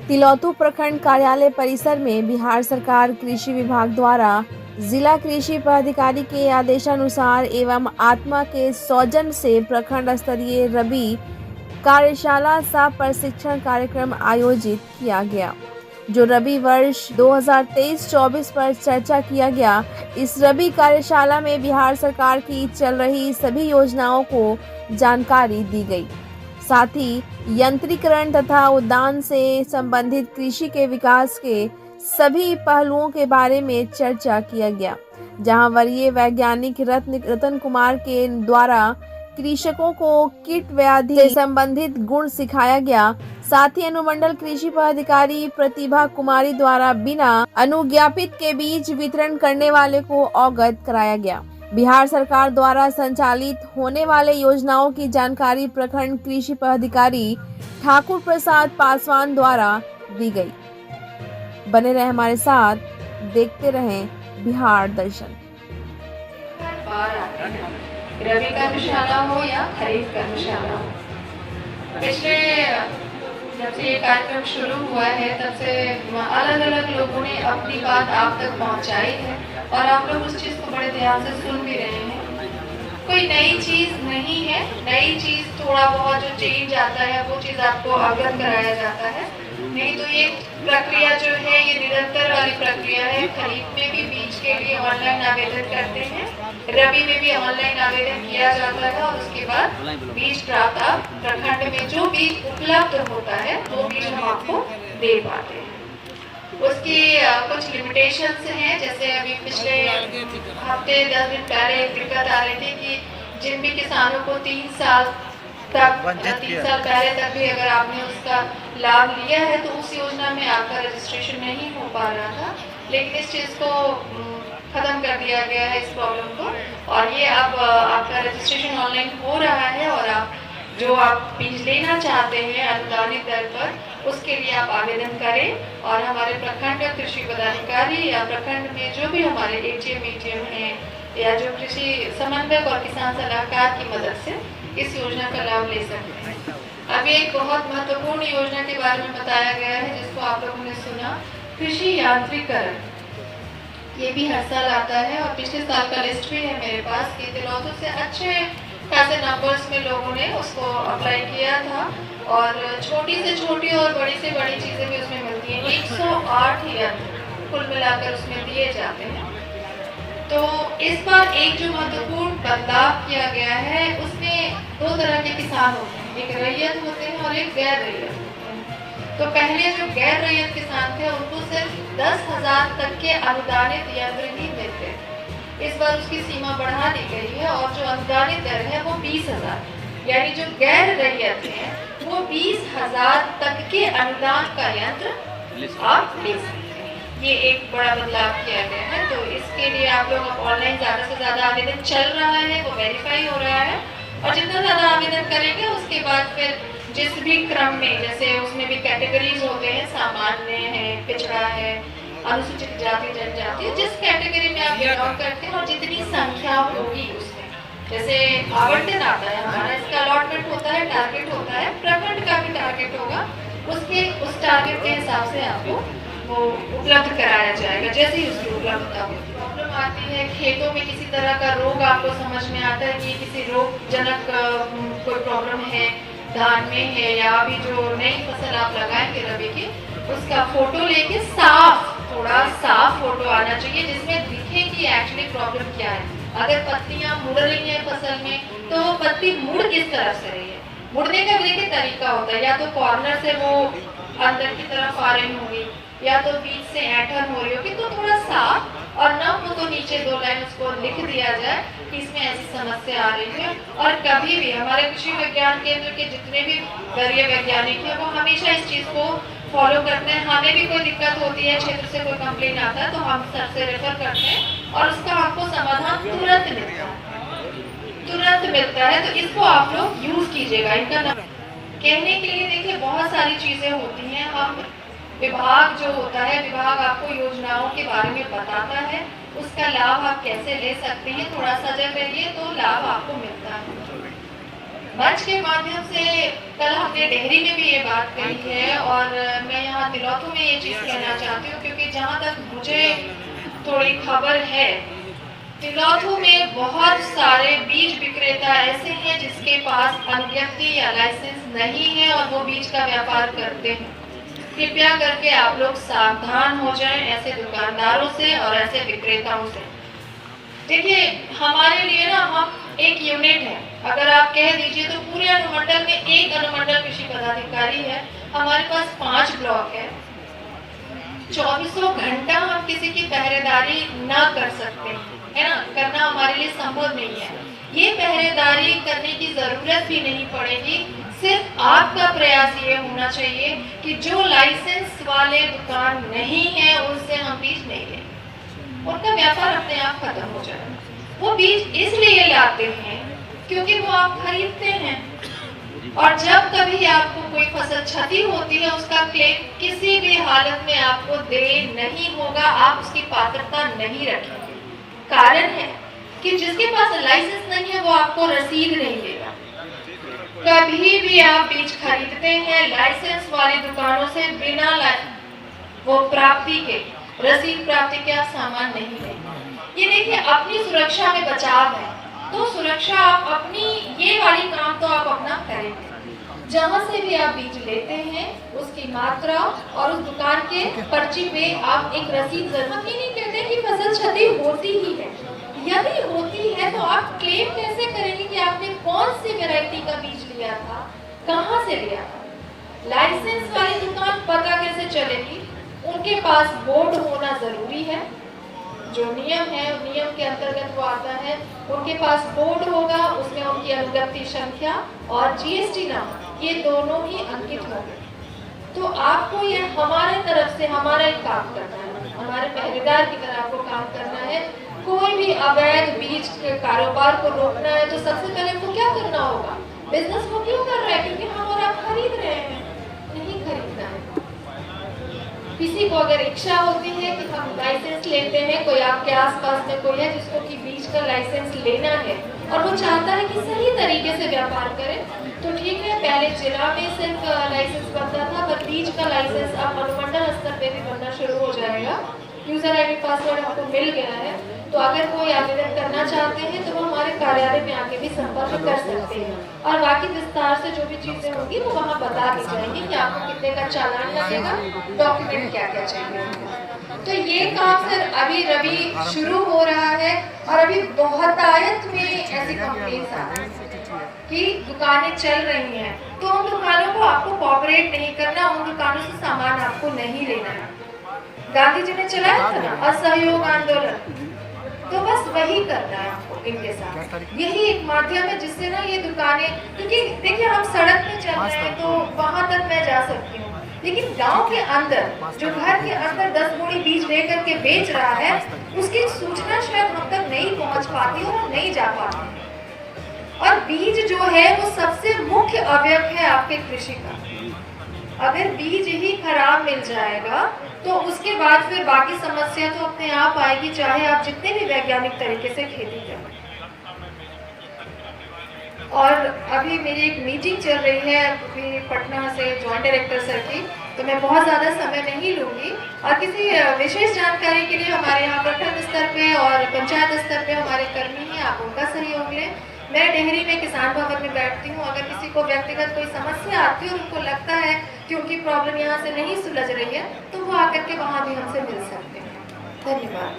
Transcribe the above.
तिलौथू प्रखंड कार्यालय परिसर में बिहार सरकार कृषि विभाग द्वारा जिला कृषि पदाधिकारी के आदेशानुसार एवं आत्मा के सौजन्य से प्रखंड स्तरीय रबी कार्यशाला सह प्रशिक्षण कार्यक्रम आयोजित किया गया, जो रबी वर्ष 2023-24 पर चर्चा किया गया। इस रबी कार्यशाला में बिहार सरकार की चल रही सभी योजनाओं को जानकारी दी गई। साथ ही यंत्रीकरण तथा उद्यान से संबंधित कृषि के विकास के सभी पहलुओं के बारे में चर्चा किया गया, जहां वरीय वैज्ञानिक रतन कुमार के द्वारा कृषकों को कीट व्याधि से संबंधित गुण सिखाया गया। साथ ही अनुमंडल कृषि पदाधिकारी प्रतिभा कुमारी द्वारा बिना अनुज्ञापित के बीज वितरण करने वाले को अवगत कराया गया। बिहार सरकार द्वारा संचालित होने वाले योजनाओं की जानकारी प्रखंड कृषि पदाधिकारी ठाकुर प्रसाद पासवान द्वारा दी गई। बने रहे हमारे साथ, देखते रहें बिहार दर्शन। रबी कार्यशाला हो या खरीफ कार्यशाला हो, पिछले जब से ये कार्यक्रम शुरू हुआ है तब से अलग अलग लोगों ने अपनी बात आप तक पहुंचाई है और आप लोग उस चीज़ को बड़े ध्यान से सुन भी रहे हैं। कोई नई चीज़ नहीं है, नई चीज़ थोड़ा बहुत जो चेंज आता है वो चीज़ आपको अवगत कराया जाता है, नहीं तो ये प्रक्रिया जो है ये निरंतर वाली प्रक्रिया है। खरीफ में भी बीज के लिए ऑनलाइन आवेदन करते हैं, रबी में भी ऑनलाइन आवेदन किया जाता है और उसके बाद बीज प्राप्त आप प्रखंड में जो बीज उपलब्ध होता है वो बीज हम आपको दे पाते हैं। उसकी कुछ लिमिटेशंस हैं, जैसे अभी पिछले हफ्ते 10 दिन पहले एक दिक्कत आ रही थी कि जिन भी किसानों को 3 साल पहले तक भी अगर आपने उसका लाभ लिया है तो उस योजना में आपका रजिस्ट्रेशन नहीं हो पा रहा था, लेकिन इस चीज़ को खत्म कर दिया गया है, इस प्रॉब्लम को, और ये अब आपका रजिस्ट्रेशन ऑनलाइन हो रहा है और आप जो आप बीज लेना चाहते हैं अनुदानित दर पर, उसके लिए आप आवेदन करें और हमारे प्रखंड कृषि पदाधिकारी या प्रखंड में जो भी हमारे एजीएम हैं या जो कृषि समन्वयक और किसान सलाहकार की मदद से इस योजना का लाभ ले सकते हैं। अभी एक बहुत महत्वपूर्ण योजना के बारे में बताया गया है जिसको आप लोगों ने सुना, कृषि यांत्रिकरण। ये भी हर साल आता है और पिछले साल का लिस्ट भी है मेरे पास कि तिलौथू से अच्छे खासे नंबर्स में लोगों ने उसको अप्लाई किया था और छोटी से छोटी और बड़ी से बड़ी चीज़ें भी उसमें मिलती हैं। 108 यंत्र कुल मिलाकर उसमें दिए जाते हैं। तो इस बार एक जो महत्वपूर्ण बदलाव किया गया है उसमें 2 तरह के किसान होते हैं, एक रैयत होते हैं और एक गैर रैयत होते हैं। तो पहले जो गैर रैयत किसान थे उनको सिर्फ 10,000 तक के अनुदानित यंत्र ही मिलते थे। इस बार उसकी सीमा बढ़ा दी गई है और जो अनुदानित दर है वो 20,000, यानी जो गैर रैयत है वो 20,000 तक के अनुदान का यंत्र आप ले सकते हैं। ये एक बड़ा बदलाव किया गया है। तो इसके लिए आप लोग ऑनलाइन ज़्यादा से ज़्यादा आवेदन चल रहा है, वो वेरीफाई हो रहा है और जितना ज़्यादा आवेदन करेंगे उसके बाद फिर जिस भी क्रम में, जैसे उसमें भी कैटेगरीज होते हैं, सामान्य है, पिछड़ा है, अनुसूचित जाति जनजाति, जिस कैटेगरी में आप बिलोंग करते हैं और जितनी संख्या होगी उसमें, जैसे आवंटन आता है हमारा, इसका अलॉटमेंट होता है, टारगेट होता है, प्रखंड का भी टारगेट होगा, उस टारगेट के हिसाब से आपको वो उपलब्ध कराया जाएगा। जैसे ही उसकी उपलब्धता होगी, प्रॉब्लम आती है खेतों में किसी तरह का रोग आपको समझ में आता है कि किसी रोगजनक कोई प्रॉब्लम है धान में है या अभी जो नई फसल आप लगाएंगे रबी की, उसका फोटो लेके थोड़ा साफ फोटो आना चाहिए जिसमें दिखे कि एक्चुअली प्रॉब्लम क्या है। अगर पत्तियां मुड़ रही है फसल में तो वो पत्ती मुड़ किस तरफ से रही है, मुड़ने का भी देखिए तरीका होता है, या तो कॉर्नर से वो अंदर की तरफ आ रही होगी या तो बीच से ऐंठन हो रही होगी, तो थोड़ा साफ और न हो तो नीचे 2 लाइन उसको लिख दिया जाए कि इसमें ऐसी समस्या आ रही है। और कभी भी हमारे कृषि विज्ञान केंद्र के जितने भी वरीय वैज्ञानिक हैं वो हमेशा इस चीज़ को फॉलो करते हैं। हमें भी कोई दिक्कत होती है, क्षेत्र से कोई कंप्लेन आता है तो हम सबसे रेफर करते हैं और उसका आपको समाधान तुरंत मिलता है। तो इसको आप लोग यूज़ कीजिएगा। इनका कहने के लिए देखिए बहुत सारी चीज़ें होती हैं। हम विभाग जो होता है, विभाग आपको योजनाओं के बारे में बताता है, उसका लाभ आप कैसे ले सकते हैं, थोड़ा सजग रहिए तो लाभ आपको मिलता है। मंच के माध्यम से कल हमने डेहरी में भी ये बात कही है और मैं यहाँ साथ तिलौथू में ये चीज़ कहना चाहती हूँ, क्योंकि जहाँ तक मुझे थोड़ी खबर है, तिलौथू में बहुत सारे बीज विक्रेता ऐसे हैं जिसके पास अनुज्ञप्ति या लाइसेंस नहीं है और वो बीज का व्यापार करते हैं। कृपया करके आप लोग सावधान हो जाएं ऐसे दुकानदारों से और ऐसे विक्रेताओं से। देखिए, हमारे लिए ना हम एक यूनिट है। अगर आप कह दीजिए तो पूरे अनुमंडल में एक अनुमंडल कृषि पदाधिकारी है। हमारे पास 5 ब्लॉक है। 24 घंटा हम किसी की पहरेदारी ना कर सकते, है ना, करना हमारे लिए संभव नहीं है। ये पहरेदारी करने की जरूरत भी नहीं पड़ेगी। सिर्फ आपका प्रयास ये होना चाहिए कि जो लाइसेंस वाले दुकान नहीं है उनसे हम बीज नहीं लें, उनका व्यापार अपने आप खत्म हो जाए। वो बीज इसलिए लाते हैं क्योंकि वो आप खरीदते हैं, और जब कभी आपको कोई फसल क्षति होती है उसका क्लेम किसी भी हालत में आपको दे नहीं होगा, आप उसकी पात्रता नहीं रखेंगे। कारण है कि जिसके पास लाइसेंस नहीं है वो आपको रसीद नहीं देगा। कभी भी आप बीज खरीदते हैं लाइसेंस वाली दुकानों से बिना वो प्राप्ति के, रसीद प्राप्ति के आप सामान नहीं लेंगे। ये देखिए, अपनी सुरक्षा में बचाव है, तो सुरक्षा आप अपनी, ये वाली काम तो आप अपना करेंगे। जहाँ से भी आप बीज लेते हैं उसकी मात्रा और उस दुकान के पर्ची पे आप एक रसीद जरूर। ही नहीं कहते कि फसल क्षति होती ही है, यदि होती है तो आप क्लेम कैसे करेंगे कि आपने कौन सी वैरायटी का बीज लिया था, कहाँ से लिया था। लाइसेंस वाली दुकान पता कैसे चलेगी? उनके पास बोर्ड होना जरूरी है, जो नियम है नियम के अंतर्गत वो आता है। उनके पास बोर्ड होगा, उसमें उनकी अनुज्ञप्ति संख्या और जीएसटी नंबर, ये दोनों ही अंकित होंगे। तो आपको ये हमारे तरफ से हमारा एक काम करना है, हमारे पहरेदार की तरह आपको काम करना है। कोई भी अवैध बीज के कारोबार को रोकना है तो सबसे पहले आपको क्या करना होगा? बिजनेस वो क्यों कर रहा है? क्योंकि हम और आप खरीद रहे हैं, नहीं खरीदना है। किसी को अगर इच्छा होती है कि हम लाइसेंस लेते हैं, कोई आपके आसपास में कोई है जिसको कि बीज का लाइसेंस लेना है और वो चाहता है कि सही तरीके से व्यापार करे, तो ठीक है। पहले जिला में सिर्फ लाइसेंस बनता था, पर बीज का लाइसेंस अब अनुमंडल स्तर पे भी बनना शुरू हो जाएगा। यूजर आईडी पासवर्ड हमको मिल गया है, तो अगर कोई आवेदन करना चाहते हैं तो वो हमारे कार्यालय में आके भी संपर्क कर सकते हैं, और बाकी विस्तार से जो भी चीजें होंगी वो वहाँ बता दी जाएंगी कि आपको कितने का चालान लगेगा, डॉक्यूमेंट क्या क्या चाहिए। तो ये काम सर अभी शुरू हो रहा है, और अभी बहुतायत में ऐसी कंप्लेंट्स आ रही है कि दुकानें चल रही हैं, तो उन दुकानों को आपको कोऑपरेट नहीं करना, उन दुकानों से सामान आपको नहीं लेना है। गांधी जी ने चलाया था ना असहयोग आंदोलन, तो बस वही करना है आपको इनके साथ। यही एक माध्यम है जिससे ना ये दुकानें, क्योंकि देखिए हम सड़क पे चल रहे हैं तो वहां तक मैं जा सकती हूँ, लेकिन गांव के अंदर जो घर के अंदर 10 बोरी बीज लेकर के बेच रहा है, उसकी सूचना शायद हम तक नहीं पहुंच पाती और हम नहीं जा पाते। और बीज जो है वो सबसे मुख्य अवयव है आपके कृषि का। अगर बीज ही खराब मिल जाएगा तो उसके बाद फिर बाकी समस्या तो अपने आप आएगी, चाहे आप जितने भी वैज्ञानिक तरीके से खेती करें। और अभी मेरी एक मीटिंग चल रही है अभी पटना से जॉइंट डायरेक्टर सर की, तो मैं बहुत ज़्यादा समय नहीं लूँगी। और किसी विशेष जानकारी के लिए हमारे यहाँ प्रखंड स्तर पे और पंचायत स्तर पे हमारे कर्मी हैं, आप उनका सहयोग लें। मैं डेहरी में किसान भवन में बैठती हूँ। अगर किसी को व्यक्तिगत कोई समस्या आती है और उनको लगता है कि उनकी प्रॉब्लम यहाँ से नहीं सुलझ रही है, तो वो आकर के वहाँ भी हमसे मिल सकते हैं। धन्यवाद।